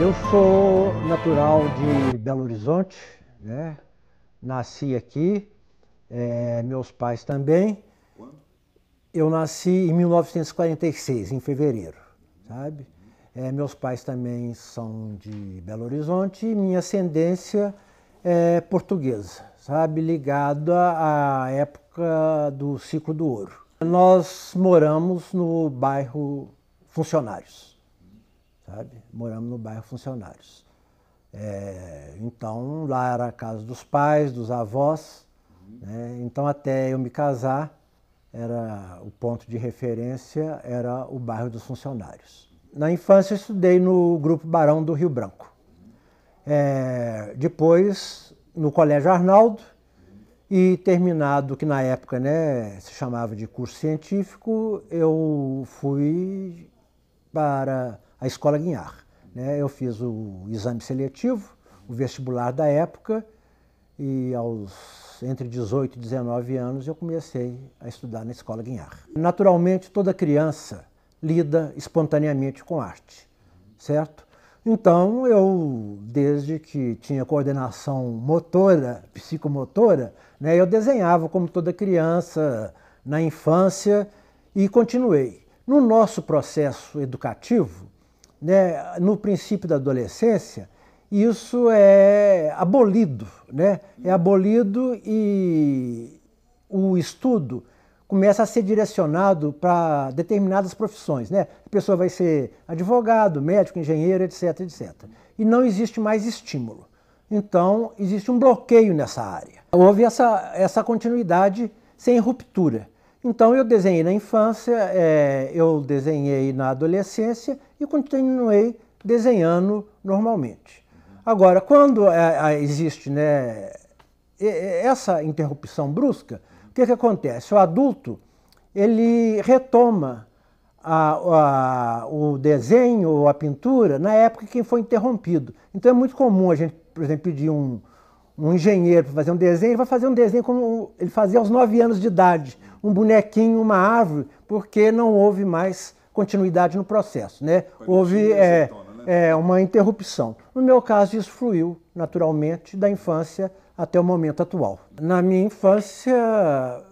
Eu sou natural de Belo Horizonte, né? Nasci aqui, meus pais também. Quando? Eu nasci em 1946, em fevereiro, sabe? Meus pais também são de Belo Horizonte e minha ascendência é portuguesa, sabe? Ligada à época do ciclo do ouro. Nós moramos no bairro Funcionários, sabe? Moramos no bairro Funcionários. Então, lá era a casa dos pais, dos avós, né? Então, até eu me casar, o ponto de referência era o bairro dos Funcionários. Na infância, eu estudei no Grupo Barão do Rio Branco. Depois, no Colégio Arnaldo, e terminado, que na época, né, se chamava de curso científico, eu fui para a Escola Guinhar, né? Eu fiz o exame seletivo, o vestibular da época, e entre 18 e 19 anos eu comecei a estudar na Escola Guinhar. Naturalmente, toda criança lida espontaneamente com arte, certo? Então, eu, desde que tinha coordenação motora, psicomotora, né, eu desenhava como toda criança na infância e continuei. No nosso processo educativo, né, no princípio da adolescência, isso é abolido, né? É abolido e o estudo começa a ser direcionado para determinadas profissões, né? A pessoa vai ser advogado, médico, engenheiro, etc, etc. E não existe mais estímulo. Então, existe um bloqueio nessa área. Houve essa continuidade sem ruptura. Então, eu desenhei na infância, eu desenhei na adolescência e continuei desenhando normalmente. Agora, quando existe, né, essa interrupção brusca, o que acontece? O adulto, ele retoma o desenho ou a pintura na época que foi interrompido. Então é muito comum a gente, por exemplo, pedir um engenheiro para fazer um desenho, ele vai fazer um desenho como ele fazia aos 9 anos de idade, um bonequinho, uma árvore, porque não houve mais continuidade no processo, né? Houve uma interrupção. No meu caso, isso fluiu naturalmente da infância até o momento atual. Na minha infância,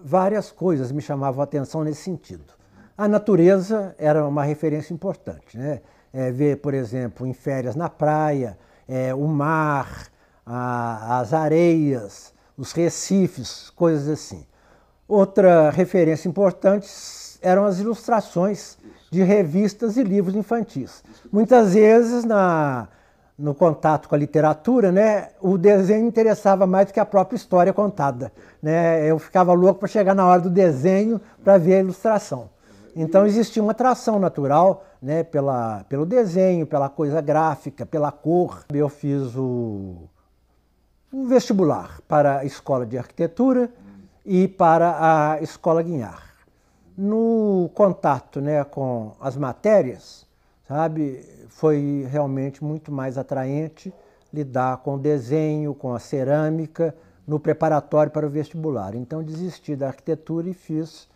várias coisas me chamavam a atenção nesse sentido. A natureza era uma referência importante, né? Ver, por exemplo, em férias na praia, o mar, as areias, os recifes, coisas assim. Outra referência importante eram as ilustrações de revistas e livros infantis. Muitas vezes, no contato com a literatura, né, o desenho interessava mais do que a própria história contada, né? Eu ficava louco para chegar na hora do desenho para ver a ilustração. Então existia uma atração natural, né, pelo desenho, pela coisa gráfica, pela cor. Eu fiz o vestibular para a Escola de Arquitetura e para a Escola Guinhar. No contato, né, com as matérias, sabe, foi realmente muito mais atraente lidar com o desenho, com a cerâmica, no preparatório para o vestibular. Então desisti da arquitetura e fiz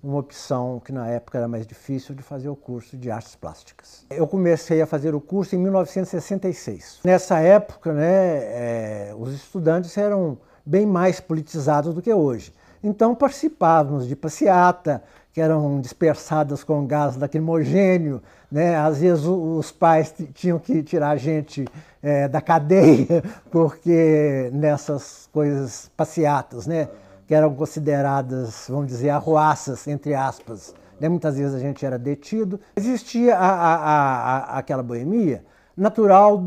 uma opção que na época era mais difícil, de fazer o curso de artes plásticas. Eu comecei a fazer o curso em 1966. Nessa época, né, os estudantes eram bem mais politizados do que hoje. Então participávamos de passeata, que eram dispersadas com gás lacrimogênio, né? Às vezes os pais tinham que tirar a gente da cadeia, porque nessas coisas passeatas, né, que eram consideradas, vamos dizer, arruaças, entre aspas, né? Muitas vezes a gente era detido. Existia aquela boemia natural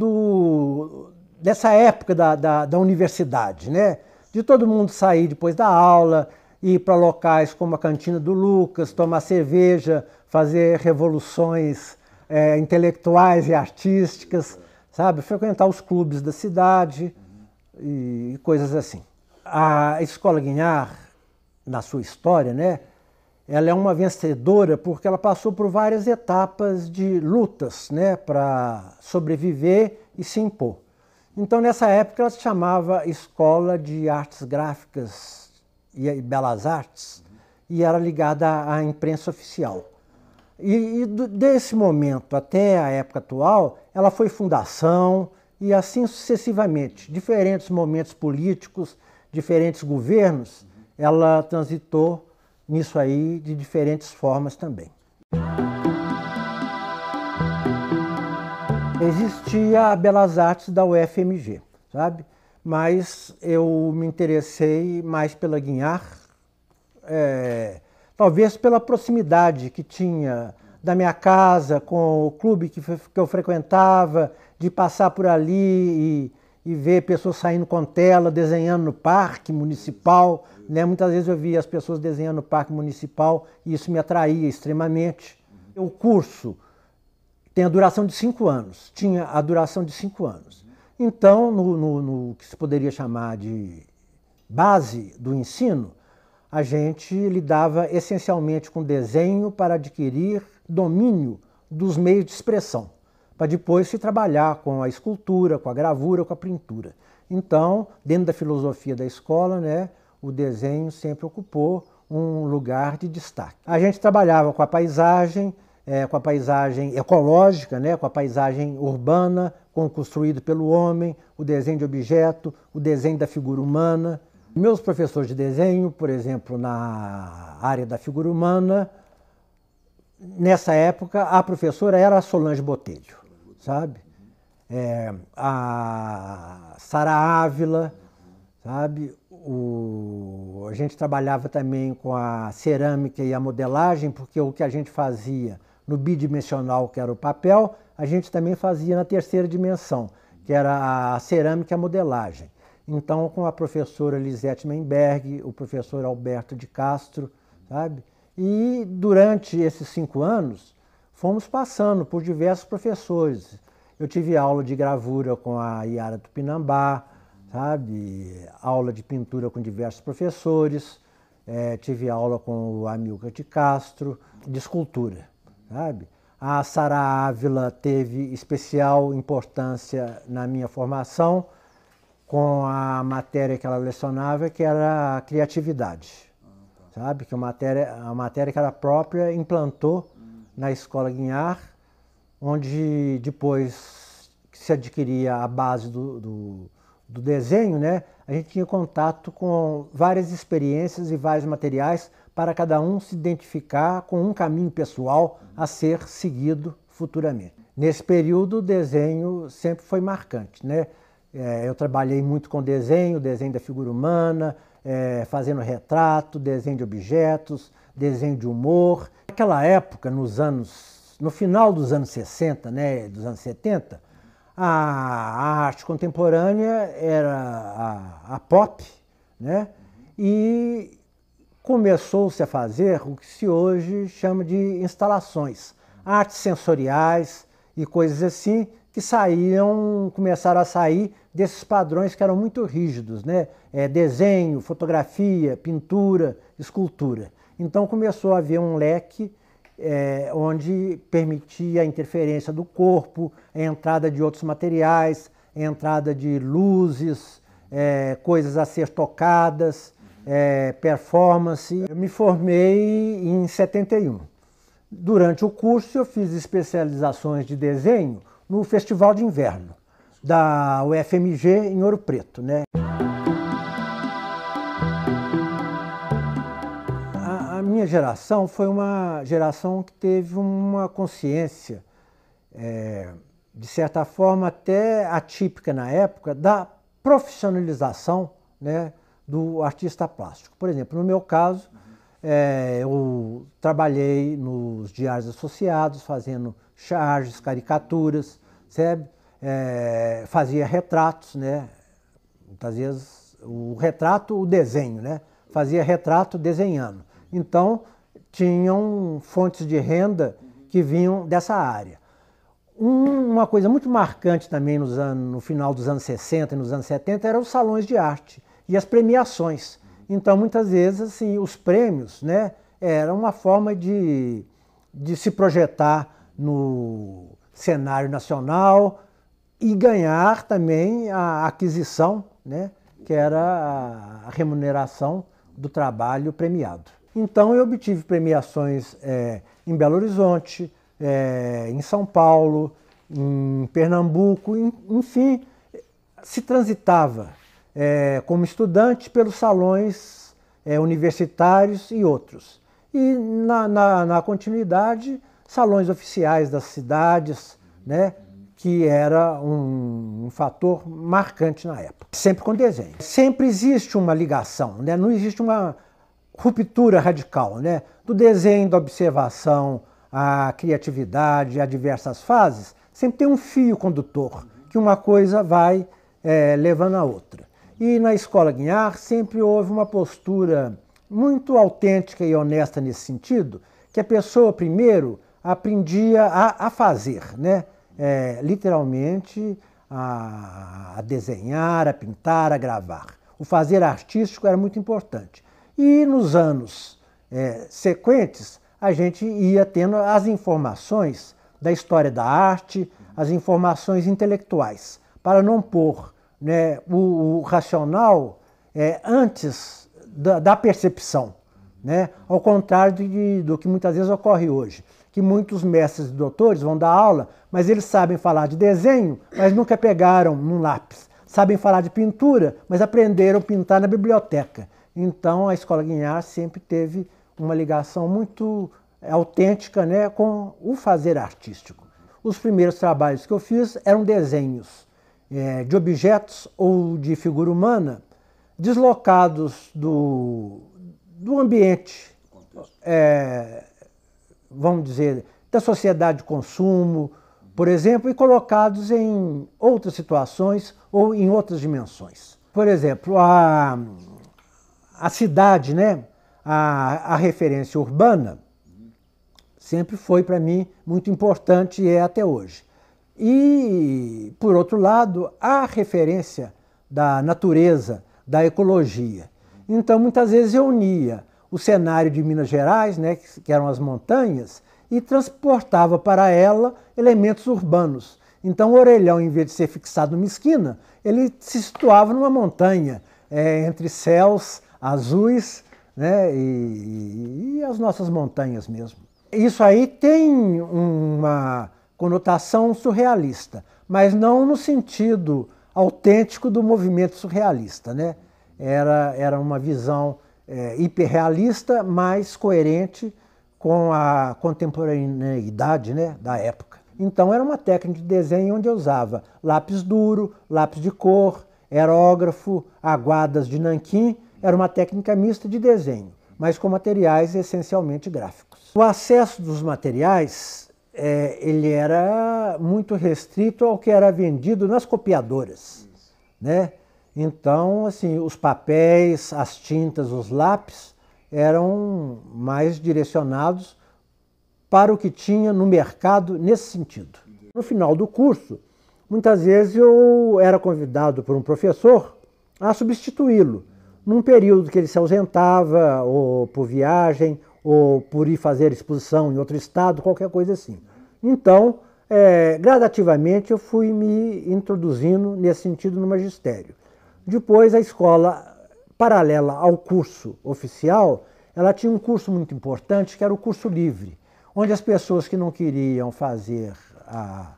dessa época da universidade, né? De todo mundo sair depois da aula, ir para locais como a Cantina do Lucas, tomar cerveja, fazer revoluções intelectuais e artísticas, sabe? Frequentar os clubes da cidade e coisas assim. A Escola Guinhar, na sua história, né, ela é uma vencedora porque ela passou por várias etapas de lutas, né, para sobreviver e se impor. Então, nessa época, ela se chamava Escola de Artes Gráficas e Belas Artes, e era ligada à imprensa oficial. Desse momento até a época atual, ela foi fundação e assim sucessivamente. Diferentes momentos políticos, diferentes governos, ela transitou nisso aí de diferentes formas também. Existia a Belas Artes da UFMG, sabe? Mas eu me interessei mais pela Guinhar, talvez pela proximidade que tinha da minha casa com o clube que eu frequentava, de passar por ali e ver pessoas saindo com tela, desenhando no parque municipal, né? Muitas vezes eu via as pessoas desenhando no parque municipal e isso me atraía extremamente. O curso tem a duração de 5 anos, tinha a duração de 5 anos. Então, no que se poderia chamar de base do ensino, a gente lidava essencialmente com desenho para adquirir domínio dos meios de expressão, para depois se trabalhar com a escultura, com a gravura, com a pintura. Então, dentro da filosofia da escola, né, o desenho sempre ocupou um lugar de destaque. A gente trabalhava com a paisagem ecológica, né, com a paisagem urbana, com o construído pelo homem, o desenho de objeto, o desenho da figura humana. Meus professores de desenho, por exemplo, na área da figura humana, nessa época a professora era a Solange Botelho, sabe? A Sara Ávila, sabe? A gente trabalhava também com a cerâmica e a modelagem, porque o que a gente fazia no bidimensional, que era o papel, a gente também fazia na terceira dimensão, que era a cerâmica e a modelagem. Então, com a professora Lisete Menberg, o professor Alberto de Castro, sabe? E durante esses 5 anos, fomos passando por diversos professores. Eu tive aula de gravura com a Yara Tupinambá, sabe? Aula de pintura com diversos professores, tive aula com o Amilcar de Castro, de escultura, sabe? A Sara Ávila teve especial importância na minha formação com a matéria que ela lecionava, que era a criatividade, sabe? Que a matéria que ela própria implantou na Escola Guinhar, onde depois que se adquiria a base do desenho, né, a gente tinha contato com várias experiências e vários materiais para cada um se identificar com um caminho pessoal a ser seguido futuramente. Nesse período, o desenho sempre foi marcante, né? Eu trabalhei muito com desenho da figura humana, fazendo retrato, desenho de objetos, desenho de humor. Naquela época, no final dos anos 60, né, dos anos 70, a arte contemporânea era a pop, né? E começou-se a fazer o que se hoje chama de instalações, artes sensoriais e coisas assim, que começaram a sair desses padrões que eram muito rígidos, né? Desenho, fotografia, pintura, escultura. Então começou a haver um leque onde permitia a interferência do corpo, a entrada de outros materiais, a entrada de luzes, coisas a ser tocadas, performance. Eu me formei em 71. Durante o curso eu fiz especializações de desenho no Festival de Inverno da UFMG em Ouro Preto, né? A minha geração foi uma geração que teve uma consciência, de certa forma até atípica na época, da profissionalização, né, do artista plástico. Por exemplo, no meu caso, eu trabalhei nos diários associados, fazendo charges, caricaturas, sabe? Fazia retratos, né? Muitas vezes o desenho, né? Fazia retrato desenhando. Então, tinham fontes de renda que vinham dessa área. Uma coisa muito marcante também no final dos anos 60 e nos anos 70 eram os salões de arte e as premiações. Então, muitas vezes, assim, os prêmios, né, eram uma forma de se projetar no cenário nacional e ganhar também a aquisição, né, que era a remuneração do trabalho premiado. Então eu obtive premiações em Belo Horizonte, em São Paulo, em Pernambuco, enfim, se transitava como estudante pelos salões universitários e outros. E na continuidade, salões oficiais das cidades, né, que era um fator marcante na época. Sempre com desenho. Sempre existe uma ligação, né? Não existe uma ruptura radical, né? Do desenho, da observação, a criatividade, a diversas fases, sempre tem um fio condutor, que uma coisa vai levando a outra. E na Escola Guinhar sempre houve uma postura muito autêntica e honesta nesse sentido, que a pessoa primeiro aprendia a fazer, né? Literalmente a desenhar, a pintar, a gravar. O fazer artístico era muito importante. E nos anos sequentes, a gente ia tendo as informações da história da arte, as informações intelectuais, para não pôr, né, o racional antes da percepção, né? Ao contrário do que muitas vezes ocorre hoje, que muitos mestres e doutores vão dar aula, mas eles sabem falar de desenho, mas nunca pegaram num lápis. Sabem falar de pintura, mas aprenderam a pintar na biblioteca. Então a Escola Guinhar sempre teve uma ligação muito autêntica, né, com o fazer artístico. Os primeiros trabalhos que eu fiz eram desenhos de objetos ou de figura humana deslocados do ambiente, vamos dizer, da sociedade de consumo, por exemplo, e colocados em outras situações ou em outras dimensões. Por exemplo, a cidade, né, a referência urbana, sempre foi para mim muito importante e é até hoje. E, por outro lado, a referência da natureza, da ecologia. Então, muitas vezes eu unia o cenário de Minas Gerais, né, que eram as montanhas, e transportava para ela elementos urbanos. Então o orelhão, em vez de ser fixado numa esquina, ele se situava numa montanha, entre céus azuis, né, e as nossas montanhas mesmo. Isso aí tem uma conotação surrealista, mas não no sentido autêntico do movimento surrealista, né? Era uma visão hiperrealista, mas coerente com a contemporaneidade, né, da época. Então era uma técnica de desenho onde eu usava lápis duro, lápis de cor, aerógrafo, aguadas de nanquim. Era uma técnica mista de desenho, mas com materiais essencialmente gráficos. O acesso dos materiais ele era muito restrito ao que era vendido nas copiadoras, né? Então, assim, os papéis, as tintas, os lápis eram mais direcionados para o que tinha no mercado nesse sentido. No final do curso, muitas vezes eu era convidado por um professor a substituí-lo, num período que ele se ausentava, ou por viagem, ou por ir fazer exposição em outro estado, qualquer coisa assim. Então, gradativamente eu fui me introduzindo nesse sentido no magistério. Depois a escola, paralela ao curso oficial, ela tinha um curso muito importante, que era o curso livre, onde as pessoas que não queriam fazer a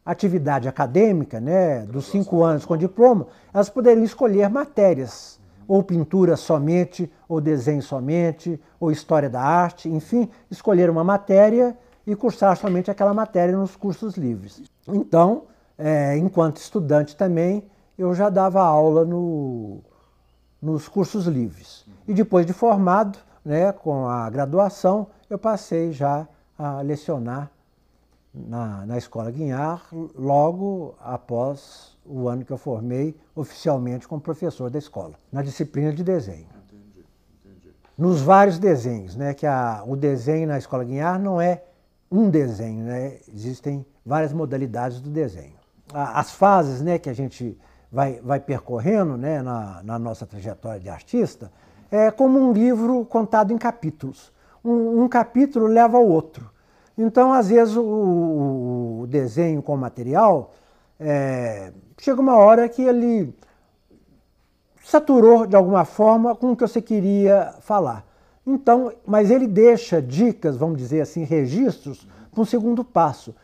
atividade acadêmica, né, dos 5 anos com diploma, elas poderiam escolher matérias, ou pintura somente, ou desenho somente, ou história da arte, enfim, escolher uma matéria e cursar somente aquela matéria nos cursos livres. Então, enquanto estudante também, eu já dava aula nos cursos livres. E depois de formado, né, com a graduação, eu passei já a lecionar na Escola Guinhar, logo após o ano que eu formei oficialmente como professor da escola, na disciplina de desenho. Entendi. Nos vários desenhos, né, que o desenho na Escola Guinhar não é um desenho, né, existem várias modalidades do desenho. As fases, né, que a gente vai percorrendo, né, na nossa trajetória de artista, é como um livro contado em capítulos. Um capítulo leva ao outro. Então, às vezes, o desenho com o material, chega uma hora que ele saturou, de alguma forma, com o que você queria falar. Então, mas ele deixa dicas, vamos dizer assim, registros para um segundo passo.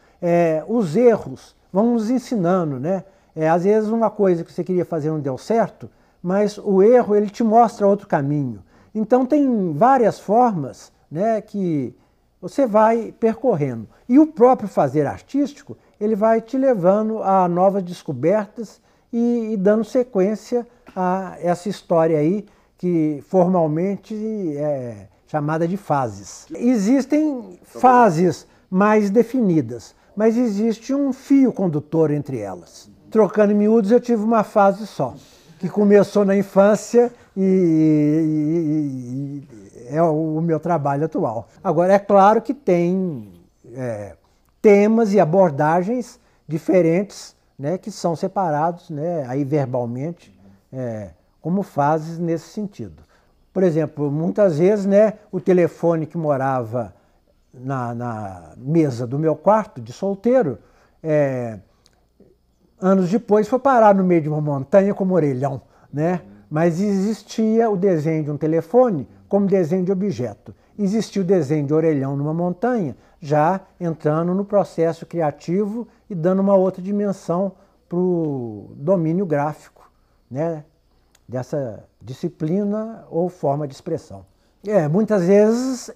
Os erros vão nos ensinando, né? Às vezes uma coisa que você queria fazer não deu certo, mas o erro ele te mostra outro caminho. Então tem várias formas, né, que você vai percorrendo. E o próprio fazer artístico, ele vai te levando a novas descobertas e dando sequência a essa história aí, que formalmente é chamada de fases. Existem fases mais definidas, mas existe um fio condutor entre elas. Trocando em miúdos, eu tive uma fase só, que começou na infância e é o meu trabalho atual. Agora, é claro que tem temas e abordagens diferentes, né, que são separados, né, aí verbalmente, como fases nesse sentido. Por exemplo, muitas vezes, né, o telefone que morava na mesa do meu quarto de solteiro, anos depois foi parar no meio de uma montanha como orelhão, né? Mas existia o desenho de um telefone como desenho de objeto. Existia o desenho de orelhão numa montanha, já entrando no processo criativo e dando uma outra dimensão para o domínio gráfico, né, dessa disciplina ou forma de expressão. Muitas vezes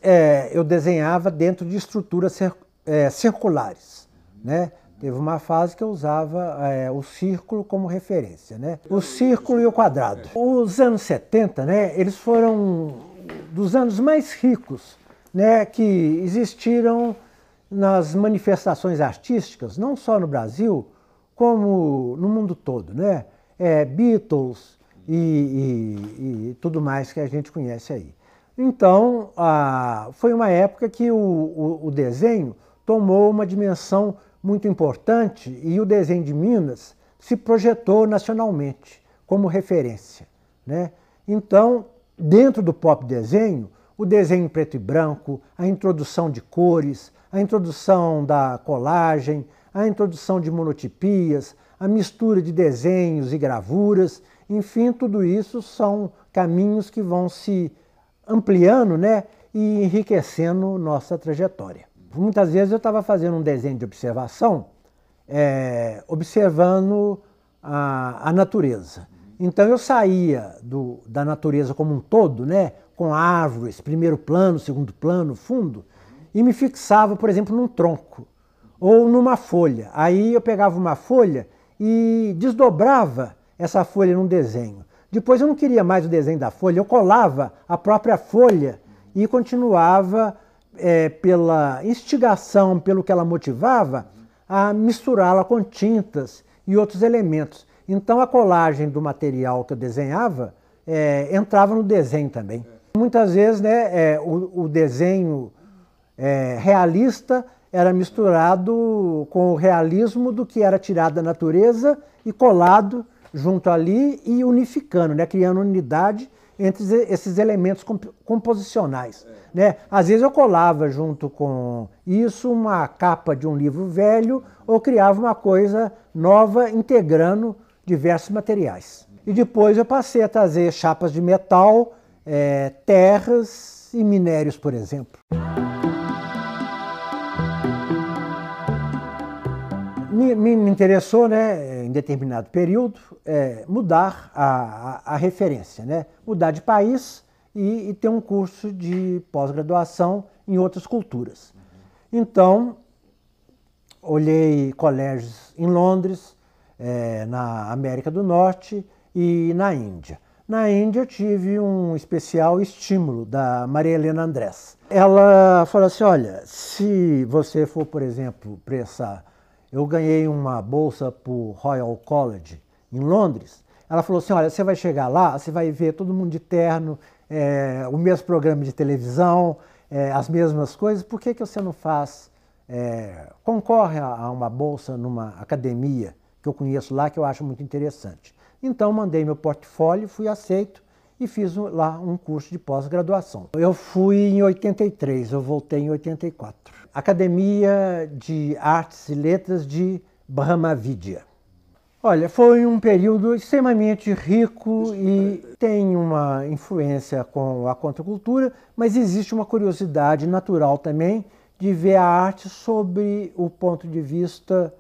eu desenhava dentro de estruturas circulares, né? Teve uma fase que eu usava o círculo como referência, né? O círculo e o quadrado. Os anos 70, né, eles foram dos anos mais ricos, né, que existiram nas manifestações artísticas, não só no Brasil, como no mundo todo, né? Beatles e tudo mais que a gente conhece aí. Então, foi uma época que o desenho tomou uma dimensão muito importante e o desenho de Minas se projetou nacionalmente como referência, né? Então, dentro do pop desenho, o desenho em preto e branco, a introdução de cores, a introdução da colagem, a introdução de monotipias, a mistura de desenhos e gravuras, enfim, tudo isso são caminhos que vão se ampliando, né, e enriquecendo nossa trajetória. Muitas vezes eu estava fazendo um desenho de observação, observando a natureza. Então eu saía da natureza como um todo, né, com árvores, primeiro plano, segundo plano, fundo, e me fixava, por exemplo, num tronco ou numa folha. Aí eu pegava uma folha e desdobrava essa folha num desenho. Depois eu não queria mais o desenho da folha, eu colava a própria folha e continuava, pela instigação, pelo que ela motivava, a misturá-la com tintas e outros elementos. Então a colagem do material que eu desenhava entrava no desenho também. Muitas vezes, né, o desenho realista era misturado com o realismo do que era tirado da natureza e colado junto ali e unificando, né, criando unidade entre esses elementos composicionais, né? Às vezes eu colava junto com isso uma capa de um livro velho ou criava uma coisa nova integrando diversos materiais. E depois eu passei a trazer chapas de metal, terras e minérios, por exemplo. Me interessou, né, em determinado período, mudar a referência, né? Mudar de país e ter um curso de pós-graduação em outras culturas. Então, olhei colégios em Londres, na América do Norte e na Índia. Na Índia eu tive um especial estímulo da Maria Helena Andrés. Ela falou assim, olha, se você for, por exemplo, para essa... Eu ganhei uma bolsa para o Royal College em Londres. Ela falou assim, olha, você vai chegar lá, você vai ver todo mundo de terno, o mesmo programa de televisão, as mesmas coisas, por que você não faz, concorre a uma bolsa numa academia que eu conheço lá, que eu acho muito interessante. Então mandei meu portfólio, fui aceito e fiz lá um curso de pós-graduação. Eu fui em 83, eu voltei em 84. Academia de Artes e Letras de Brahma Vidya. Olha, foi um período extremamente rico e tem uma influência com a contracultura, mas existe uma curiosidade natural também de ver a arte sob o ponto de vista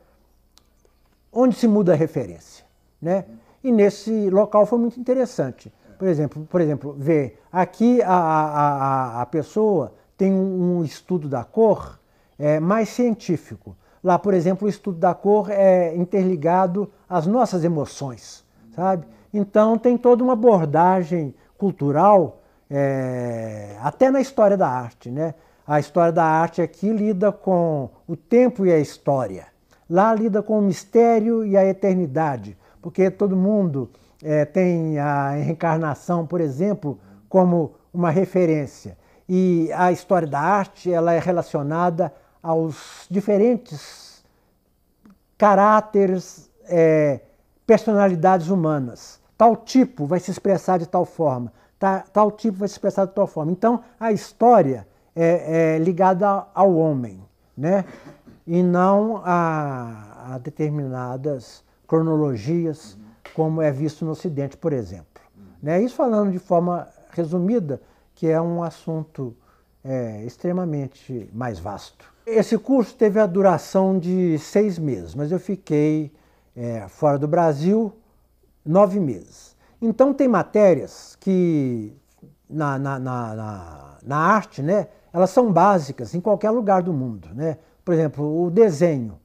onde se muda a referência, né? E nesse local foi muito interessante. Por exemplo, ver aqui a pessoa tem um estudo da cor mais científico. Lá, por exemplo, o estudo da cor é interligado às nossas emoções, sabe? Então tem toda uma abordagem cultural, até na história da arte, né? A história da arte aqui lida com o tempo e a história. Lá lida com o mistério e a eternidade, porque todo mundo tem a reencarnação, por exemplo, como uma referência. E a história da arte ela é relacionada aos diferentes caráteres, personalidades humanas. Tal tipo vai se expressar de tal forma, tal tipo vai se expressar de tal forma. Então, a história é ligada ao homem, né? E não a determinadas cronologias, como é visto no Ocidente, por exemplo. Né? Isso falando de forma resumida, que é um assunto extremamente mais vasto. Esse curso teve a duração de 6 meses, mas eu fiquei fora do Brasil 9 meses. Então tem matérias que na arte, né, elas são básicas em qualquer lugar do mundo, né? Por exemplo, o desenho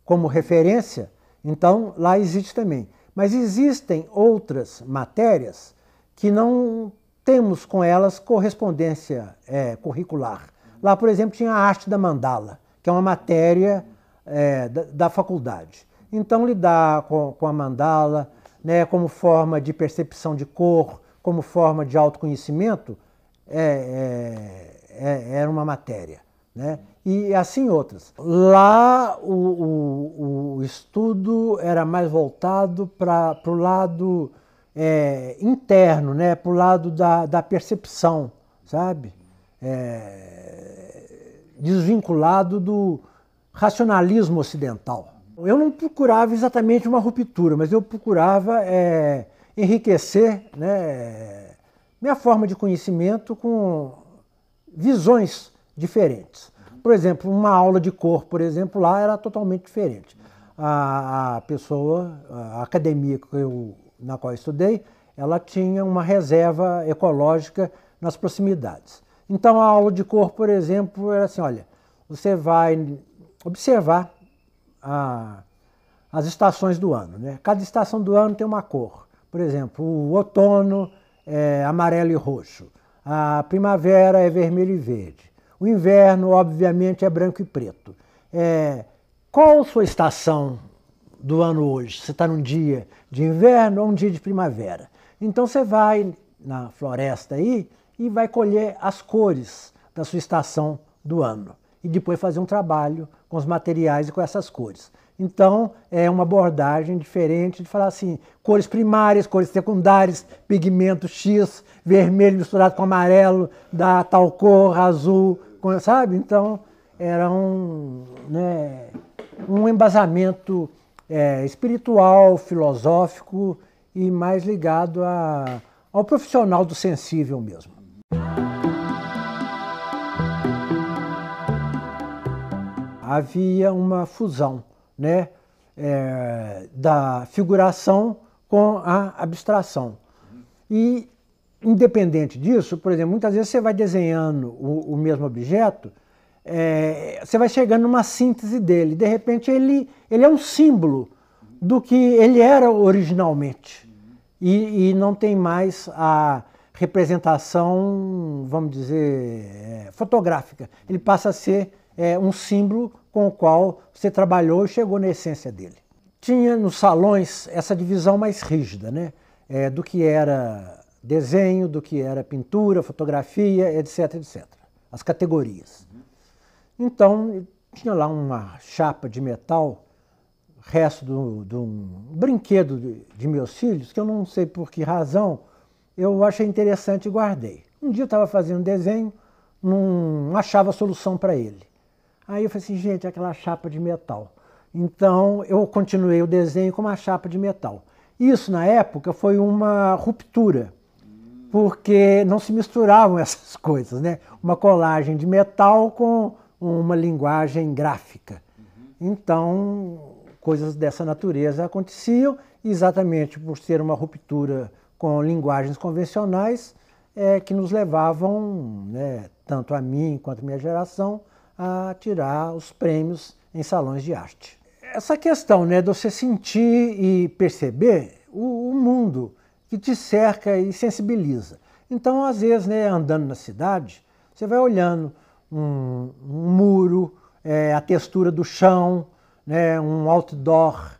como referência, então lá existe também. Mas existem outras matérias que não temos com elas correspondência curricular. Lá, por exemplo, tinha a arte da mandala, que é uma matéria da faculdade. Então, lidar com a mandala, né, como forma de percepção de cor, como forma de autoconhecimento, era uma matéria, né? E assim outras. Lá o estudo era mais voltado para o lado interno, né? Para o lado da percepção, sabe? Desvinculado do racionalismo ocidental. Eu não procurava exatamente uma ruptura, mas eu procurava enriquecer, né, minha forma de conhecimento com visões diferentes. Por exemplo, uma aula de cor, por exemplo, lá era totalmente diferente. A academia na qual eu estudei, ela tinha uma reserva ecológica nas proximidades. Então a aula de cor, por exemplo, era assim, olha, você vai observar as estações do ano, né? Cada estação do ano tem uma cor. Por exemplo, o outono é amarelo e roxo. A primavera é vermelho e verde. O inverno, obviamente, é branco e preto. Qual a sua estação do ano hoje? Você está num dia de inverno ou um dia de primavera? Então você vai na floresta aí e vai colher as cores da sua estação do ano. E depois fazer um trabalho com os materiais e com essas cores. Então, é uma abordagem diferente de falar assim, cores primárias, cores secundárias, pigmento X, vermelho misturado com amarelo, dá tal cor, azul, sabe? Então, era um embasamento espiritual, filosófico e mais ligado ao profissional do sensível mesmo. Havia uma fusão, né, da figuração com a abstração. E, independente disso, por exemplo, muitas vezes você vai desenhando o mesmo objeto, você vai chegando numa síntese dele. De repente, ele é um símbolo do que ele era originalmente. E não tem mais a representação, vamos dizer, fotográfica. Ele passa a ser um símbolo com o qual você trabalhou e chegou na essência dele. Tinha nos salões essa divisão mais rígida, né? Do que era desenho, do que era pintura, fotografia, etc, etc. As categorias. Então, tinha lá uma chapa de metal, resto de um brinquedo de meus filhos, que eu não sei por que razão, eu achei interessante e guardei. Um dia eu estava fazendo desenho, não achava solução para ele. Aí eu falei assim, gente, aquela chapa de metal. Então eu continuei o desenho com uma chapa de metal. Isso na época foi uma ruptura, porque não se misturavam essas coisas, né? Uma colagem de metal com uma linguagem gráfica. Então, coisas dessa natureza aconteciam, e exatamente por ser uma ruptura com linguagens convencionais, que nos levavam, né, tanto a mim quanto a minha geração, a tirar os prêmios em salões de arte. Essa questão, né, de você sentir e perceber o mundo que te cerca e sensibiliza. Então, às vezes, né, andando na cidade, você vai olhando um muro, a textura do chão, né, um outdoor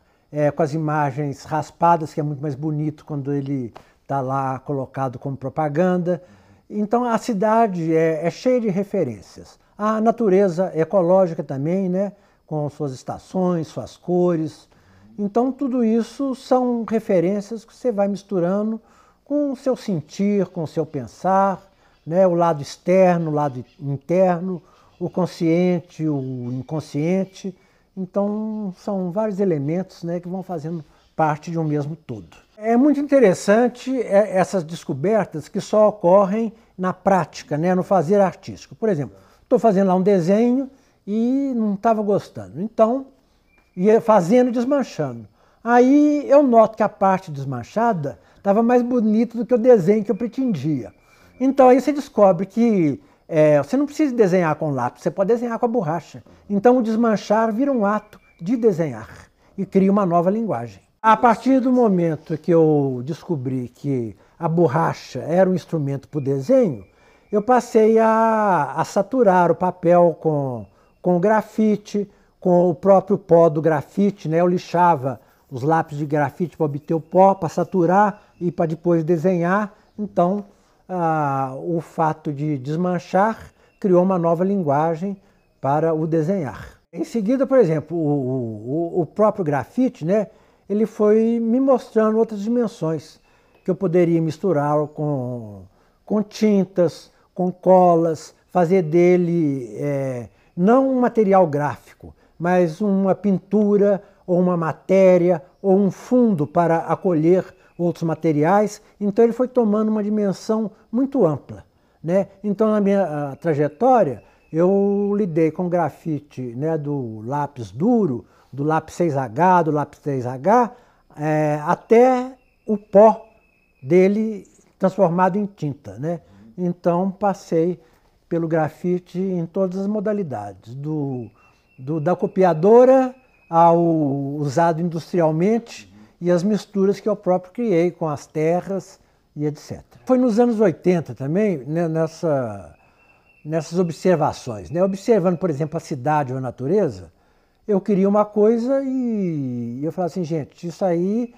com as imagens raspadas, que é muito mais bonito quando ele está lá colocado como propaganda. Então, a cidade é cheia de referências. A natureza ecológica também, né, com suas estações, suas cores. Então, tudo isso são referências que você vai misturando com o seu sentir, com o seu pensar, né? O lado externo, o lado interno, o consciente, o inconsciente. Então, são vários elementos, né, que vão fazendo parte de um mesmo todo. É muito interessante essas descobertas que só ocorrem na prática, né, no fazer artístico. Por exemplo, estou fazendo lá um desenho e não estava gostando. Então, ia fazendo e desmanchando. Aí eu noto que a parte desmanchada estava mais bonita do que o desenho que eu pretendia. Então aí você descobre que você não precisa desenhar com lápis, você pode desenhar com a borracha. Então o desmanchar vira um ato de desenhar e cria uma nova linguagem. A partir do momento que eu descobri que a borracha era um instrumento para o desenho, eu passei a saturar o papel com grafite, com o próprio pó do grafite, né? Eu lixava os lápis de grafite para obter o pó, para saturar e para depois desenhar. Então, o fato de desmanchar criou uma nova linguagem para o desenhar. Em seguida, por exemplo, o próprio grafite, né? Ele foi me mostrando outras dimensões, que eu poderia misturá-lo com tintas, com colas, fazer dele não um material gráfico, mas uma pintura, ou uma matéria, ou um fundo para acolher outros materiais. Então ele foi tomando uma dimensão muito ampla, né? Então na minha trajetória eu lidei com grafite, né, do lápis duro, do lápis 6H, do lápis 3H, até o pó dele transformado em tinta, né? Então passei pelo grafite em todas as modalidades, da copiadora ao usado industrialmente e as misturas que eu próprio criei com as terras e etc. Foi nos anos 80 também, né, nessas observações, né? Observando, por exemplo, a cidade ou a natureza, eu queria uma coisa e eu falava assim, gente, isso aí,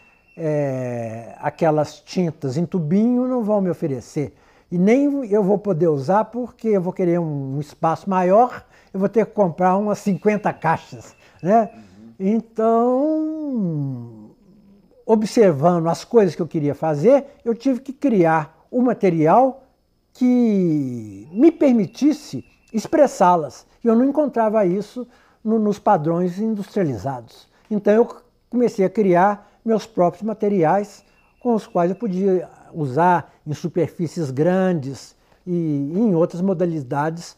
aquelas tintas em tubinho não vão me oferecer. E nem eu vou poder usar porque eu vou querer um espaço maior, eu vou ter que comprar umas 50 caixas, né? Então, observando as coisas que eu queria fazer, eu tive que criar um material que me permitisse expressá-las. E eu não encontrava isso nos padrões industrializados. Então eu comecei a criar meus próprios materiais com os quais eu podia usar em superfícies grandes e em outras modalidades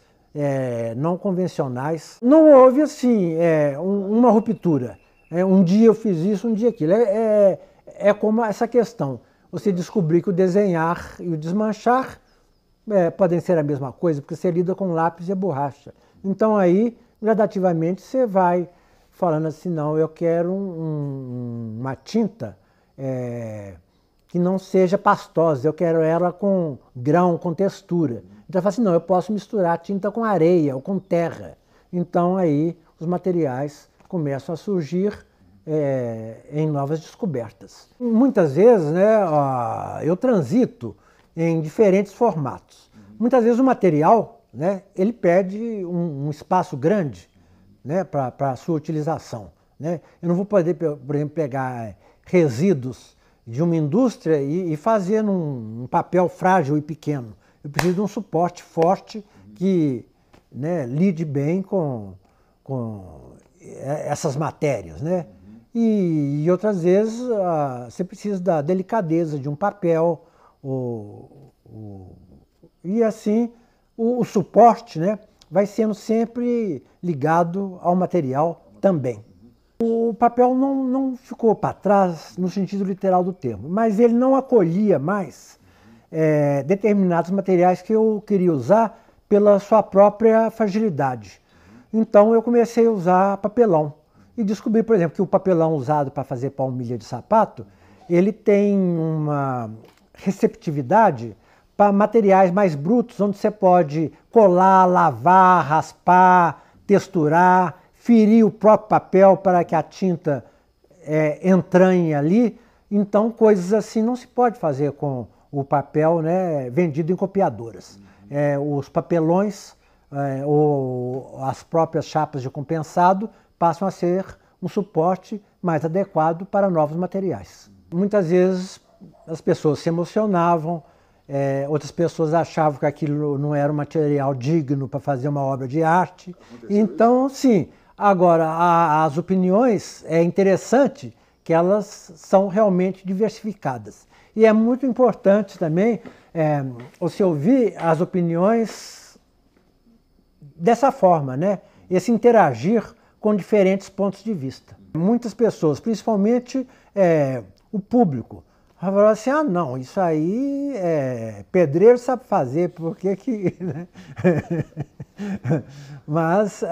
não convencionais. Não houve assim uma ruptura. Um dia eu fiz isso, um dia aquilo. É como essa questão. Você descobrir que o desenhar e o desmanchar podem ser a mesma coisa, porque você lida com lápis e a borracha. Então aí, gradativamente, você vai falando assim, não, eu quero uma tinta que não seja pastosa, eu quero ela com grão, com textura. Então eu falo assim, não, eu posso misturar tinta com areia ou com terra. Então aí os materiais começam a surgir em novas descobertas. Muitas vezes, né, eu transito em diferentes formatos. Muitas vezes o material, né, ele pede um espaço grande, né, para a sua utilização, né? Eu não vou poder, por exemplo, pegar resíduos de uma indústria e fazer num papel frágil e pequeno. Eu preciso de um suporte forte que, né, lide bem com essas matérias, né? E outras vezes você precisa da delicadeza de um papel, e assim o suporte, né, vai sendo sempre ligado ao material também. O papel não ficou para trás no sentido literal do termo, mas ele não acolhia mais determinados materiais que eu queria usar pela sua própria fragilidade. Então eu comecei a usar papelão e descobri, por exemplo, que o papelão usado para fazer palmilha de sapato, ele tem uma receptividade para materiais mais brutos, onde você pode colar, lavar, raspar, texturar, ferir o próprio papel para que a tinta entranhe ali. Então, coisas assim não se pode fazer com o papel, né, vendido em copiadoras. Os papelões ou as próprias chapas de compensado passam a ser um suporte mais adequado para novos materiais. Muitas vezes as pessoas se emocionavam, outras pessoas achavam que aquilo não era um material digno para fazer uma obra de arte. Então, sim. Agora, as opiniões, é interessante que elas são realmente diversificadas. E é muito importante também você ouvir as opiniões dessa forma, né? Esse interagir com diferentes pontos de vista. Muitas pessoas, principalmente o público, falaram assim, ah não, isso aí pedreiro sabe fazer, por que que... Mas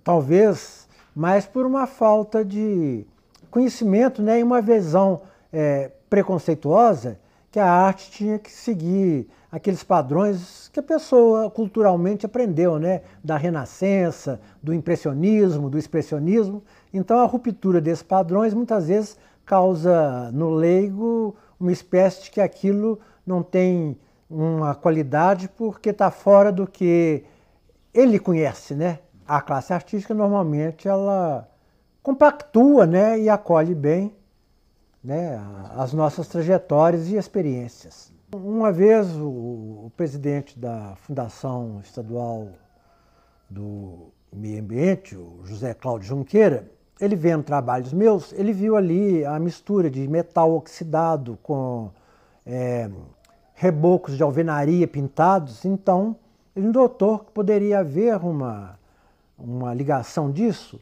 talvez mais por uma falta de conhecimento, né, e uma visão preconceituosa que a arte tinha que seguir aqueles padrões que a pessoa culturalmente aprendeu, né, da Renascença, do impressionismo, do expressionismo. Então a ruptura desses padrões muitas vezes causa no leigo uma espécie de que aquilo não tem uma qualidade porque está fora do que ele conhece, né? A classe artística normalmente ela compactua, né, e acolhe bem, né, as nossas trajetórias e experiências. Uma vez o presidente da Fundação Estadual do Meio Ambiente, o José Cláudio Junqueira, ele vendo trabalhos meus, ele viu ali a mistura de metal oxidado com rebocos de alvenaria pintados, então ele notou que poderia haver uma ligação disso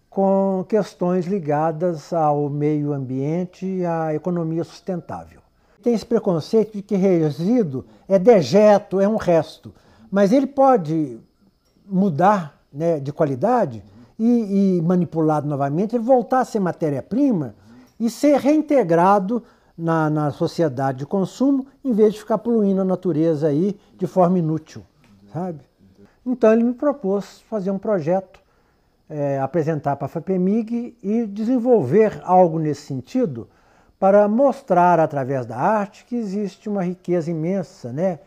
com questões ligadas ao meio ambiente e à economia sustentável. Tem esse preconceito de que resíduo é dejeto, é um resto, mas ele pode mudar, né, de qualidade e manipulado novamente, ele voltar a ser matéria-prima e ser reintegrado na sociedade de consumo, em vez de ficar poluindo a natureza aí de forma inútil, sabe? Então ele me propôs fazer um projeto, apresentar para a FAPEMIG e desenvolver algo nesse sentido para mostrar através da arte que existe uma riqueza imensa, né,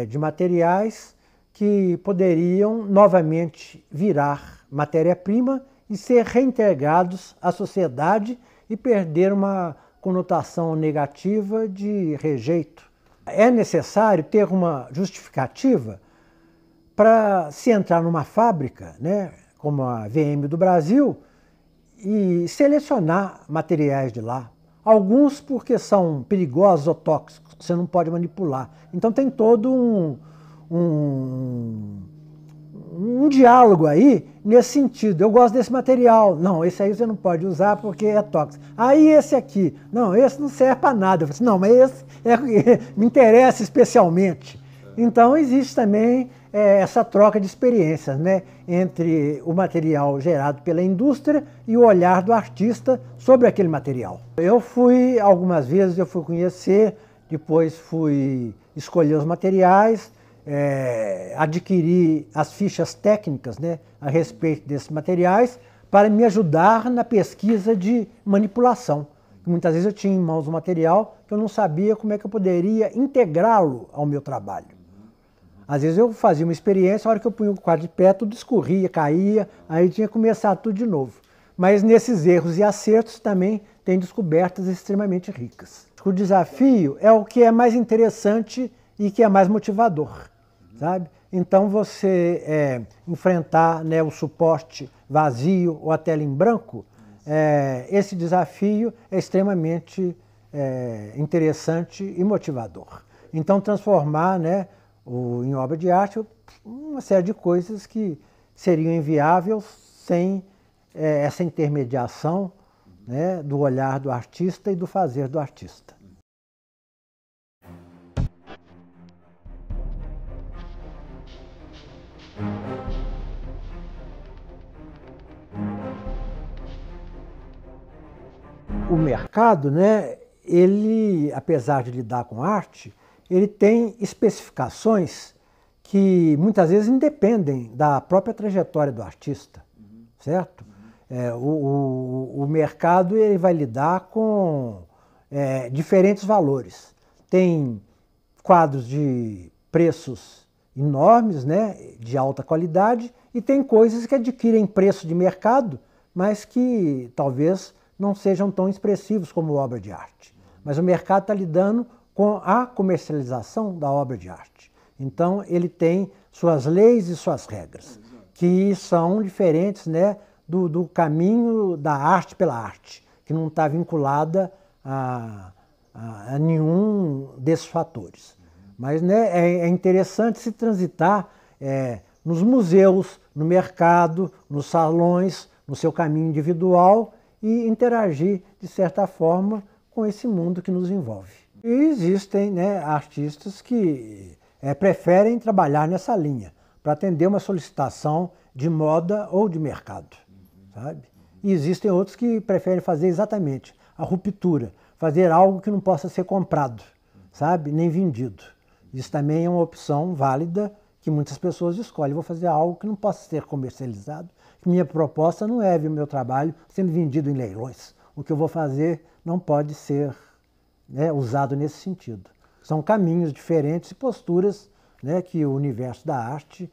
de materiais que poderiam novamente virar matéria-prima e ser reintegrados à sociedade e perder uma conotação negativa de rejeito. É necessário ter uma justificativa para se entrar numa fábrica, né, como a VM do Brasil, e selecionar materiais de lá. Alguns porque são perigosos ou tóxicos, você não pode manipular. Então tem todo um diálogo aí nesse sentido. Eu gosto desse material. Não, esse aí você não pode usar porque é tóxico. Aí esse aqui. Não, esse não serve para nada. Eu falei assim, não, mas esse me interessa especialmente. Então existe também essa troca de experiências, né, entre o material gerado pela indústria e o olhar do artista sobre aquele material. Eu fui, algumas vezes eu fui conhecer, depois fui escolher os materiais, adquirir as fichas técnicas, né, a respeito desses materiais, para me ajudar na pesquisa de manipulação. Muitas vezes eu tinha em mãos um material que eu não sabia como é que eu poderia integrá-lo ao meu trabalho. Às vezes eu fazia uma experiência, a hora que eu punha o quadro de pé, tudo escorria, caía, aí tinha que começar tudo de novo. Mas nesses erros e acertos também tem descobertas extremamente ricas. O desafio é o que é mais interessante e que é mais motivador, sabe? Então você enfrentar, né, o suporte vazio ou a tela em branco, esse desafio é extremamente interessante e motivador. Então transformar, né, em obra de arte uma série de coisas que seriam inviáveis sem essa intermediação, né, do olhar do artista e do fazer do artista. O mercado, né, ele, apesar de lidar com arte, ele tem especificações que muitas vezes independem da própria trajetória do artista, certo? O mercado ele vai lidar com diferentes valores. Tem quadros de preços enormes, né, de alta qualidade, e tem coisas que adquirem preço de mercado, mas que talvez não sejam tão expressivos como obra de arte. Mas o mercado está lidando com a comercialização da obra de arte. Então ele tem suas leis e suas regras, que são diferentes, né, do caminho da arte pela arte, que não está vinculada a nenhum desses fatores. Mas, né, é interessante se transitar nos museus, no mercado, nos salões, no seu caminho individual e interagir, de certa forma, com esse mundo que nos envolve. E existem, né, artistas que preferem trabalhar nessa linha, para atender uma solicitação de moda ou de mercado, sabe? E existem outros que preferem fazer exatamente a ruptura, fazer algo que não possa ser comprado, sabe? Nem vendido. Isso também é uma opção válida que muitas pessoas escolhem. Vou fazer algo que não possa ser comercializado. Minha proposta não é ver o meu trabalho sendo vendido em leilões. O que eu vou fazer não pode ser, né, usado nesse sentido. São caminhos diferentes e posturas, né, que o universo da arte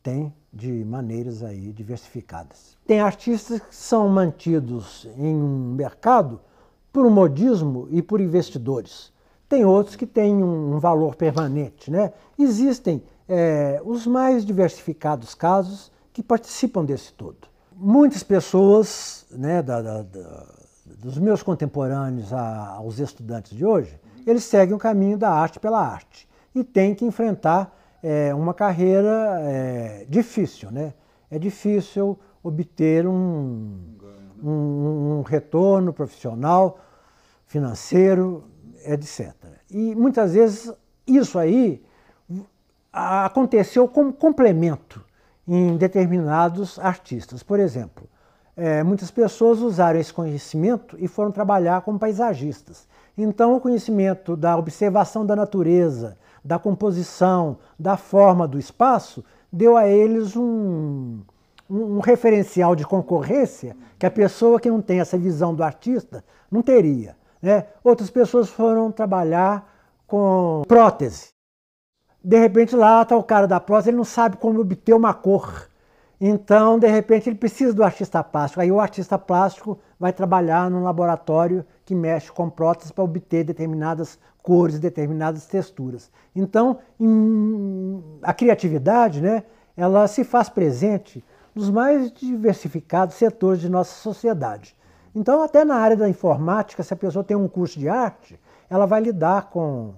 tem de maneiras aí diversificadas. Tem artistas que são mantidos em um mercado por um modismo e por investidores. Tem outros que têm um valor permanente, né? Existem os mais diversificados casos que participam desse todo. Muitas pessoas, né, dos meus contemporâneos aos estudantes de hoje, eles seguem o caminho da arte pela arte e têm que enfrentar uma carreira difícil, né? É difícil obter um retorno profissional, financeiro, etc. E muitas vezes isso aí aconteceu como complemento em determinados artistas. Por exemplo, muitas pessoas usaram esse conhecimento e foram trabalhar como paisagistas. Então o conhecimento da observação da natureza, da composição, da forma do espaço, deu a eles um referencial de concorrência que a pessoa que não tem essa visão do artista não teria, né? Outras pessoas foram trabalhar com prótese. De repente lá está o cara da prótese, ele não sabe como obter uma cor. Então, de repente, ele precisa do artista plástico. Aí o artista plástico vai trabalhar num laboratório que mexe com próteses para obter determinadas cores, determinadas texturas. Então, a criatividade, né, ela se faz presente nos mais diversificados setores de nossa sociedade. Então, até na área da informática, se a pessoa tem um curso de arte, ela vai lidar com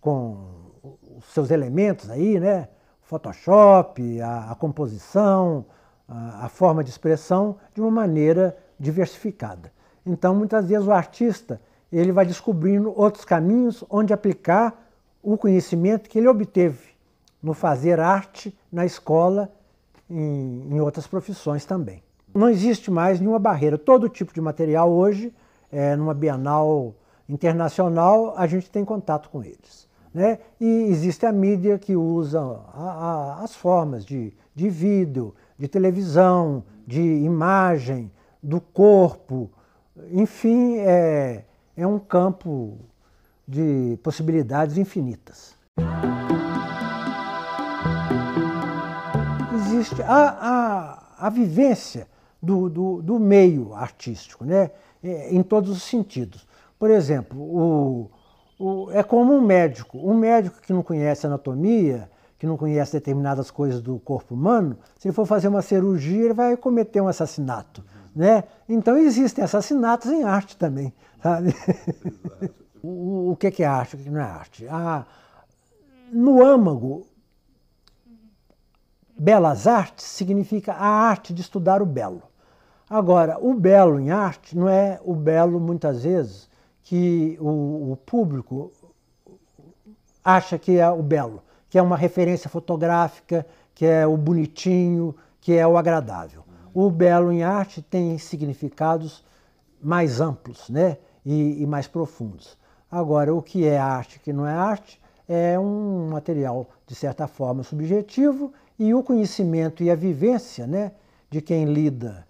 os seus elementos aí, né? Photoshop, a composição, a forma de expressão, de uma maneira diversificada. Então, muitas vezes o artista ele vai descobrindo outros caminhos onde aplicar o conhecimento que ele obteve no fazer arte na escola, em outras profissões também. Não existe mais nenhuma barreira. Todo tipo de material hoje, numa Bienal internacional, a gente tem contato com eles, né? E existe a mídia que usa as formas de vídeo, de televisão, de imagem, do corpo, enfim, é um campo de possibilidades infinitas. Existe a vivência do meio artístico, né? Em todos os sentidos. Por exemplo, é como um médico que não conhece anatomia, que não conhece determinadas coisas do corpo humano, se ele for fazer uma cirurgia, ele vai cometer um assassinato, né? Então existem assassinatos em arte também, sabe? O que é arte, o que não é arte? No âmago, belas artes significa a arte de estudar o belo. Agora, o belo em arte não é o belo, muitas vezes, que o público acha que é o belo, que é uma referência fotográfica, que é o bonitinho, que é o agradável. O belo em arte tem significados mais amplos, né? e mais profundos. Agora, o que é arte e o que não é arte é um material, de certa forma, subjetivo, e o conhecimento e a vivência, né, de quem lida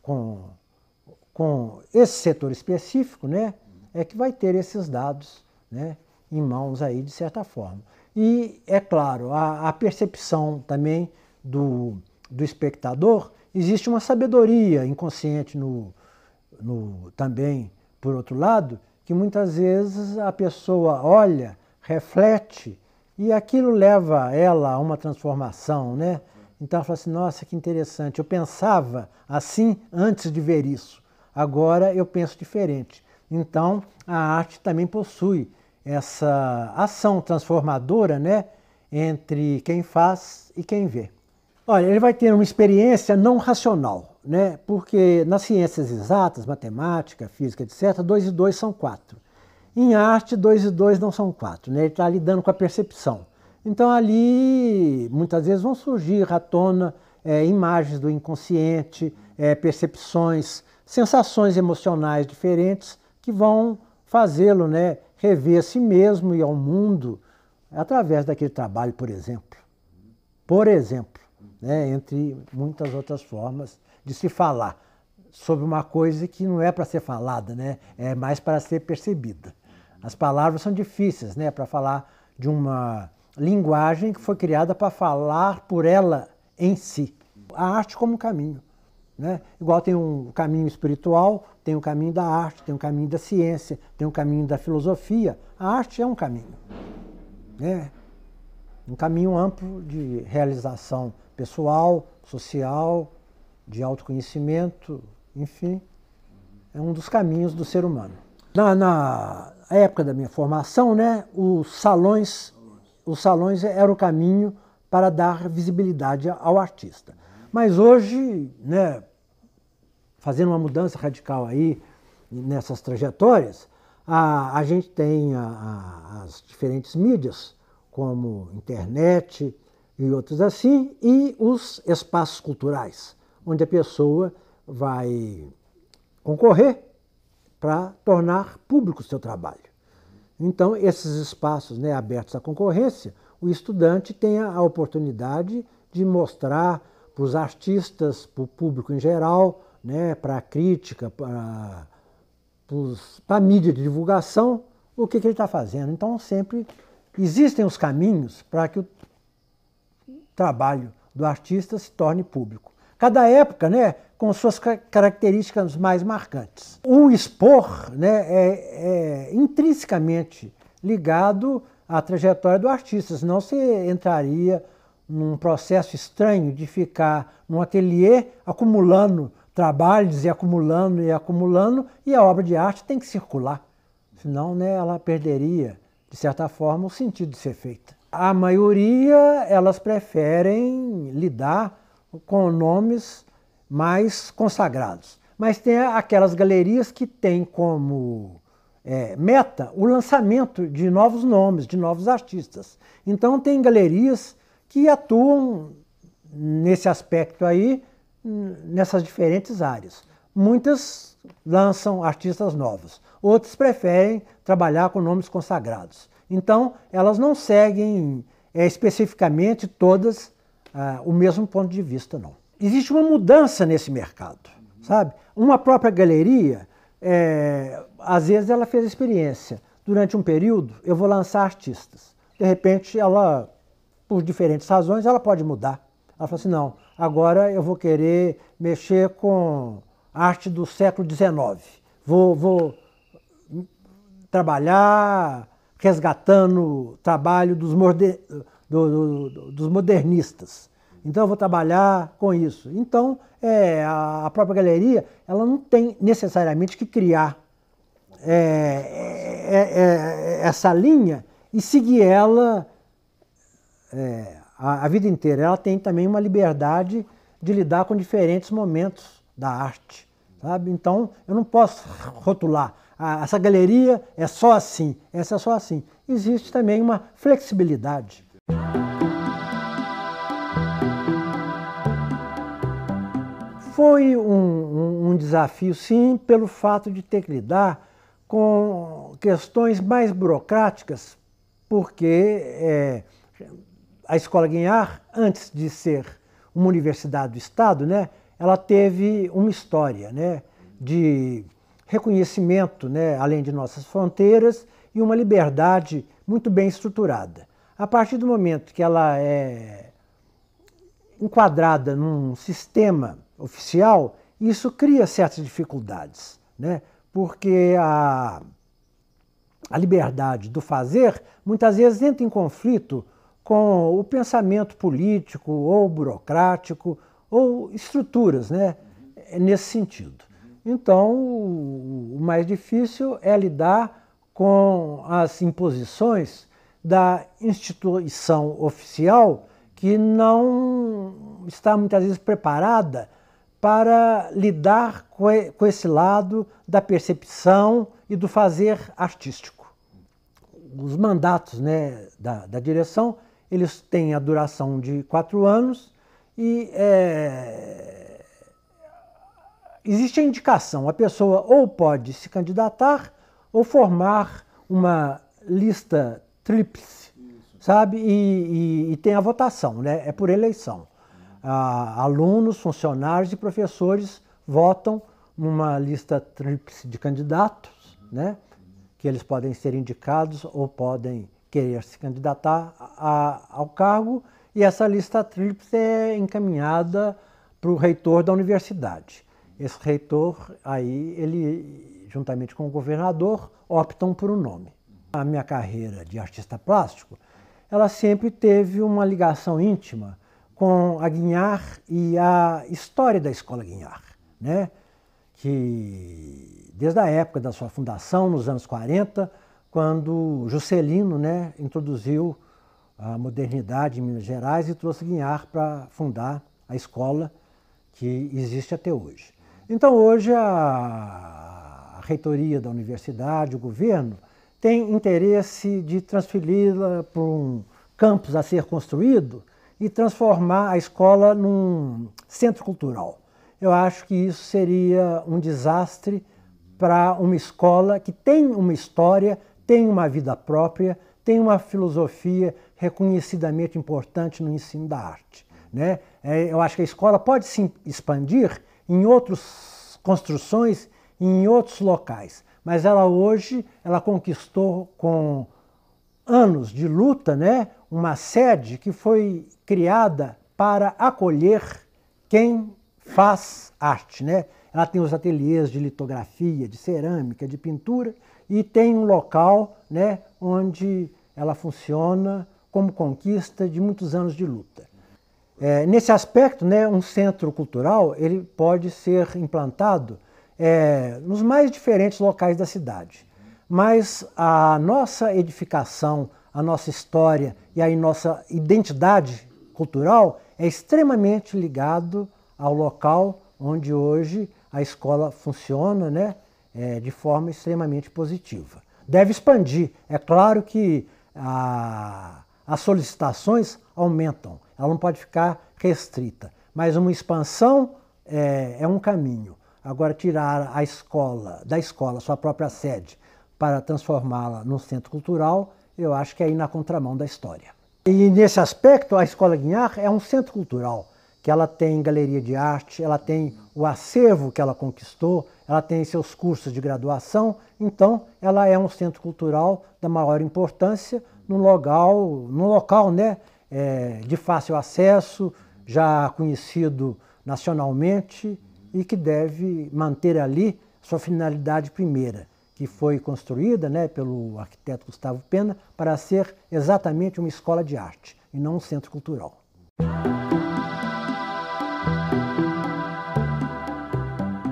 com esse setor específico, né, é que vai ter esses dados, né, em mãos aí, de certa forma. E, é claro, a percepção também do espectador, existe uma sabedoria inconsciente também, por outro lado, que muitas vezes a pessoa olha, reflete, e aquilo leva ela a uma transformação, né? Então ela fala assim, nossa, que interessante, eu pensava assim antes de ver isso, agora eu penso diferente. Então a arte também possui essa ação transformadora, né, entre quem faz e quem vê. Olha, ele vai ter uma experiência não racional, né? Porque nas ciências exatas, matemática, física, etc., 2 e 2 são 4. Em arte, 2 e 2 não são 4, né? Ele está lidando com a percepção. Então ali, muitas vezes, vão surgir à tona imagens do inconsciente, percepções, sensações emocionais diferentes que vão fazê-lo, né, rever a si mesmo e ao mundo através daquele trabalho, por exemplo. Por exemplo, né, entre muitas outras formas de se falar sobre uma coisa que não é para ser falada, né, é mais para ser percebida. As palavras são difíceis, né, para falar de uma linguagem que foi criada para falar por ela em si. A arte como caminho, né? Igual tem um caminho espiritual, tem um caminho da arte, tem um caminho da ciência, tem um caminho da filosofia. A arte é um caminho, né? Um caminho amplo de realização pessoal, social, de autoconhecimento, enfim, é um dos caminhos do ser humano. Na época da minha formação, né, os salões eram o caminho para dar visibilidade ao artista. Mas hoje, né, fazendo uma mudança radical aí nessas trajetórias, a gente tem as diferentes mídias, como internet e outros assim, e os espaços culturais, onde a pessoa vai concorrer para tornar público o seu trabalho. Então, esses espaços, né, abertos à concorrência, o estudante tem a oportunidade de mostrar para os artistas, para o público em geral, né, para a crítica, para a mídia de divulgação, o que ele está fazendo. Então, sempre existem os caminhos para que o trabalho do artista se torne público. Cada época, né, com suas características mais marcantes. O expor, né, é intrinsecamente ligado à trajetória do artista, senão você entraria num processo estranho de ficar num ateliê acumulando trabalhos e acumulando, e a obra de arte tem que circular, senão, né, ela perderia, de certa forma, o sentido de ser feita. A maioria, elas preferem lidar com nomes mais consagrados. Mas tem aquelas galerias que têm como meta o lançamento de novos nomes, de novos artistas. Então tem galerias que atuam nesse aspecto aí, nessas diferentes áreas. Muitas lançam artistas novos, outras preferem trabalhar com nomes consagrados. Então elas não seguem especificamente todas o mesmo ponto de vista, não. Existe uma mudança nesse mercado, sabe? Uma própria galeria, às vezes ela fez a experiência. Durante um período, eu vou lançar artistas. De repente, ela, por diferentes razões, ela pode mudar. Ela fala assim, não, agora eu vou querer mexer com arte do século XIX. Vou trabalhar resgatando o trabalho dos modernistas. Então eu vou trabalhar com isso. Então a própria galeria ela não tem necessariamente que criar essa linha e seguir ela a vida inteira. Ela tem também uma liberdade de lidar com diferentes momentos da arte, sabe? Então eu não posso rotular. Essa galeria é só assim, essa é só assim. Existe também uma flexibilidade. Foi um desafio, sim, pelo fato de ter que lidar com questões mais burocráticas, porque a Escola Guignard, antes de ser uma universidade do Estado, né, ela teve uma história, né, de reconhecimento, né, além de nossas fronteiras, e uma liberdade muito bem estruturada. A partir do momento que ela é enquadrada num sistema oficial, isso cria certas dificuldades, né? Porque a liberdade do fazer muitas vezes entra em conflito com o pensamento político ou burocrático ou estruturas, né? Nesse sentido. Então, o mais difícil é lidar com as imposições da instituição oficial que não está muitas vezes preparada para lidar com esse lado da percepção e do fazer artístico. Os mandatos, né, da direção, eles têm a duração de 4 anos e existe a indicação, a pessoa ou pode se candidatar ou formar uma lista tríplice, sabe? E tem a votação, né? É por eleição. Alunos, funcionários e professores votam numa lista tríplice de candidatos, né? Que eles podem ser indicados ou podem querer se candidatar ao cargo, e essa lista tríplice é encaminhada para o reitor da universidade. Esse reitor, aí, ele, juntamente com o governador, optam por um nome. A minha carreira de artista plástico, ela sempre teve uma ligação íntima com a Guignard e a história da Escola Guignard, né? Que desde a época da sua fundação, nos anos 40, quando Juscelino, né, introduziu a modernidade em Minas Gerais e trouxe Guignard para fundar a escola que existe até hoje. Então hoje a reitoria da universidade, o governo, tem interesse de transferi-la para um campus a ser construído e transformar a escola num centro cultural. Eu acho que isso seria um desastre para uma escola que tem uma história, tem uma vida própria, tem uma filosofia reconhecidamente importante no ensino da arte, né? Eu acho que a escola pode se expandir em outras construções, em outros locais, mas ela hoje conquistou com anos de luta, né, uma sede que foi criada para acolher quem faz arte, né? Ela tem os ateliês de litografia, de cerâmica, de pintura e tem um local, né, onde ela funciona como conquista de muitos anos de luta. Nesse aspecto, né, um centro cultural ele pode ser implantado nos mais diferentes locais da cidade. Mas a nossa edificação, a nossa história e a nossa identidade cultural é extremamente ligado ao local onde hoje a escola funciona, né, de forma extremamente positiva. Deve expandir. É claro que as solicitações aumentam, ela não pode ficar restrita, mas uma expansão é um caminho. Agora, tirar a escola, da escola, sua própria sede, para transformá-la num centro cultural, eu acho que é ir na contramão da história. E nesse aspecto, a Escola Guignard é um centro cultural, que ela tem galeria de arte, ela tem o acervo que ela conquistou, ela tem seus cursos de graduação, então ela é um centro cultural da maior importância num local, né, de fácil acesso, já conhecido nacionalmente e que deve manter ali sua finalidade primeira, que foi construída, né, pelo arquiteto Gustavo Pena para ser exatamente uma escola de arte e não um centro cultural.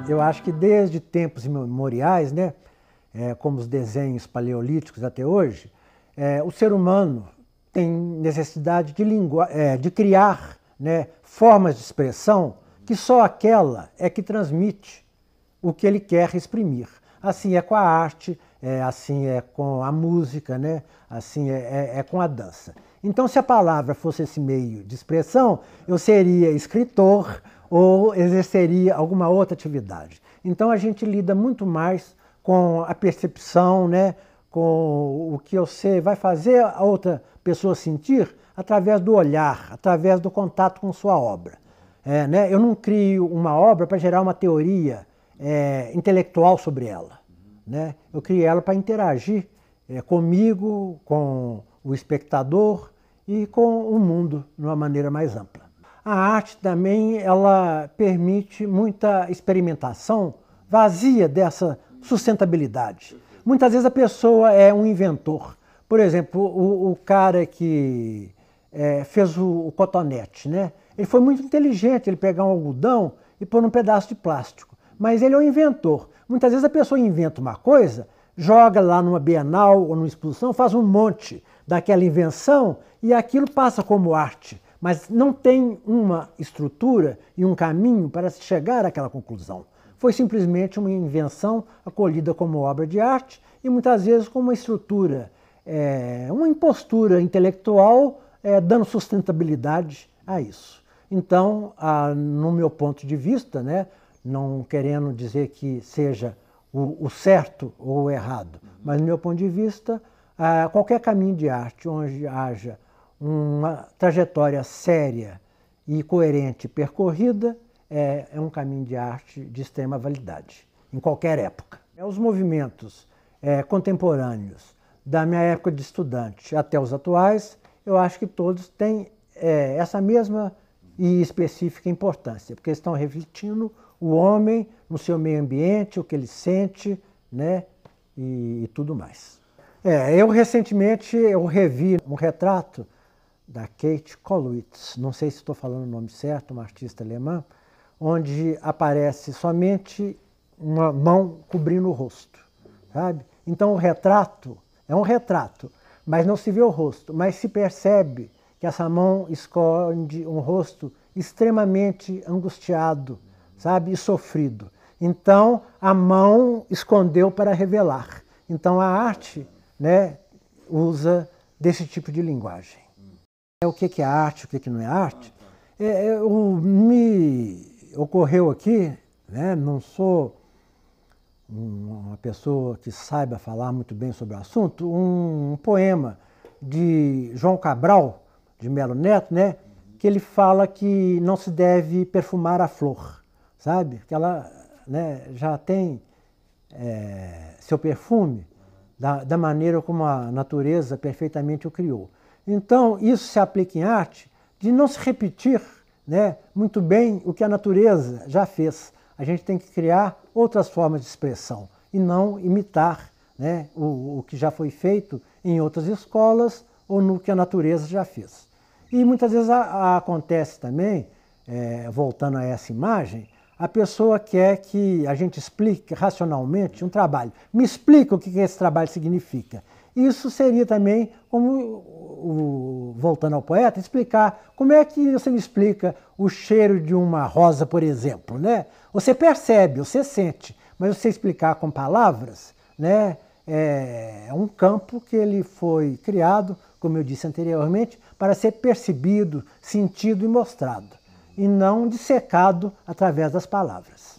Eu acho que desde tempos imemoriais, né, como os desenhos paleolíticos até hoje, o ser humano tem necessidade de criar, né, formas de expressão que só aquela é que transmite o que ele quer exprimir. Assim é com a arte, assim é com a música, né? Assim é com a dança. Então, se a palavra fosse esse meio de expressão, eu seria escritor ou exerceria alguma outra atividade. Então, a gente lida muito mais com a percepção, né? Com o que você vai fazer a outra pessoa sentir através do olhar, através do contato com sua obra. Né? Eu não crio uma obra para gerar uma teoria intelectual sobre ela. Né? Eu criei ela para interagir comigo, com o espectador e com o mundo de uma maneira mais ampla. A arte também ela permite muita experimentação vazia dessa sustentabilidade. Muitas vezes a pessoa é um inventor. Por exemplo, o cara que fez o cotonete, né? Ele foi muito inteligente, ele pegar um algodão e pôr num pedaço de plástico. Mas ele é um inventor. Muitas vezes a pessoa inventa uma coisa, joga lá numa Bienal ou numa exposição, faz um monte daquela invenção e aquilo passa como arte. Mas não tem uma estrutura e um caminho para se chegar àquela conclusão. Foi simplesmente uma invenção acolhida como obra de arte e muitas vezes com uma estrutura, uma impostura intelectual dando sustentabilidade a isso. Então, no meu ponto de vista, né, não querendo dizer que seja o certo ou o errado, mas no meu ponto de vista, qualquer caminho de arte onde haja uma trajetória séria e coerente percorrida é um caminho de arte de extrema validade, em qualquer época. Os movimentos contemporâneos, da minha época de estudante até os atuais, eu acho que todos têm essa mesma e específica importância, porque estão refletindo o homem no seu meio ambiente, o que ele sente, né, e tudo mais. Eu recentemente revi um retrato da Kate Kollwitz, não sei se estou falando o nome certo, uma artista alemã, onde aparece somente uma mão cobrindo o rosto, sabe? Então o retrato é um retrato, mas não se vê o rosto, mas se percebe que essa mão esconde um rosto extremamente angustiado, sabe, e sofrido. Então, a mão escondeu para revelar. Então, a arte, né, usa desse tipo de linguagem. O que é arte, o que não é arte? Me ocorreu aqui, né, não sou uma pessoa que saiba falar muito bem sobre o assunto, um poema de João Cabral, de Melo Neto, né, que ele fala que não se deve perfumar a flor, sabe? Que ela, né, já tem seu perfume da maneira como a natureza perfeitamente o criou. Então, isso se aplica em arte de não se repetir, né, muito bem o que a natureza já fez. A gente tem que criar outras formas de expressão e não imitar, né, o que já foi feito em outras escolas ou no que a natureza já fez. E muitas vezes acontece também, voltando a essa imagem, a pessoa quer que a gente explique racionalmente um trabalho. Me explica o que esse trabalho significa. Isso seria também, como, voltando ao poeta, explicar como é que você me explica o cheiro de uma rosa, por exemplo, né? Você percebe, você sente, mas você explicar com palavras, né, é um campo que ele foi criado, como eu disse anteriormente, para ser percebido, sentido e mostrado, e não dissecado através das palavras.